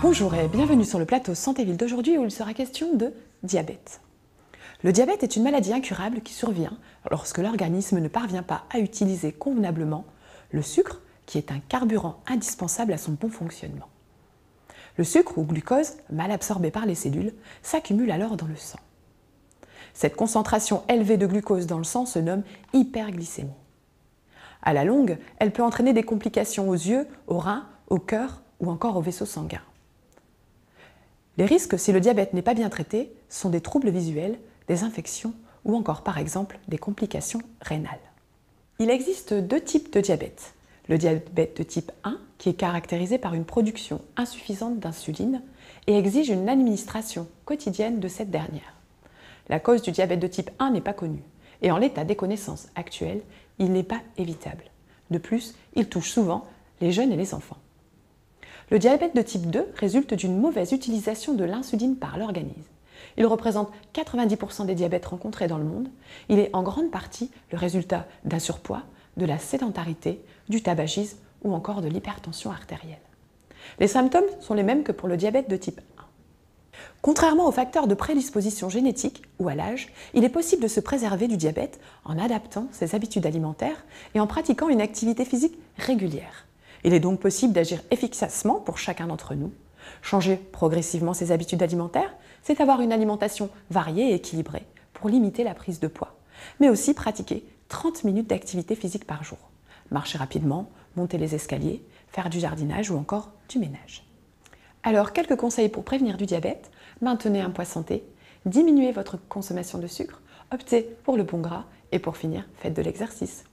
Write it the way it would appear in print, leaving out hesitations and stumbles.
Bonjour et bienvenue sur le plateau Santé-Ville d'aujourd'hui où il sera question de diabète. Le diabète est une maladie incurable qui survient lorsque l'organisme ne parvient pas à utiliser convenablement le sucre, qui est un carburant indispensable à son bon fonctionnement. Le sucre ou glucose, mal absorbé par les cellules, s'accumule alors dans le sang. Cette concentration élevée de glucose dans le sang se nomme hyperglycémie. À la longue, elle peut entraîner des complications aux yeux, aux reins, au cœur ou encore aux vaisseaux sanguins. Les risques, si le diabète n'est pas bien traité, sont des troubles visuels, des infections ou encore par exemple des complications rénales. Il existe deux types de diabète. Le diabète de type 1, qui est caractérisé par une production insuffisante d'insuline et exige une administration quotidienne de cette dernière. La cause du diabète de type 1 n'est pas connue et en l'état des connaissances actuelles, il n'est pas évitable. De plus, il touche souvent les jeunes et les enfants. Le diabète de type 2 résulte d'une mauvaise utilisation de l'insuline par l'organisme. Il représente 90% des diabètes rencontrés dans le monde. Il est en grande partie le résultat d'un surpoids, de la sédentarité, du tabagisme ou encore de l'hypertension artérielle. Les symptômes sont les mêmes que pour le diabète de type 1. Contrairement aux facteurs de prédisposition génétique ou à l'âge, il est possible de se préserver du diabète en adaptant ses habitudes alimentaires et en pratiquant une activité physique régulière. Il est donc possible d'agir efficacement pour chacun d'entre nous. Changer progressivement ses habitudes alimentaires, c'est avoir une alimentation variée et équilibrée pour limiter la prise de poids, mais aussi pratiquer 30 minutes d'activité physique par jour. Marcher rapidement, monter les escaliers, faire du jardinage ou encore du ménage. Alors, quelques conseils pour prévenir du diabète: maintenez un poids santé, diminuez votre consommation de sucre, optez pour le bon gras et pour finir, faites de l'exercice.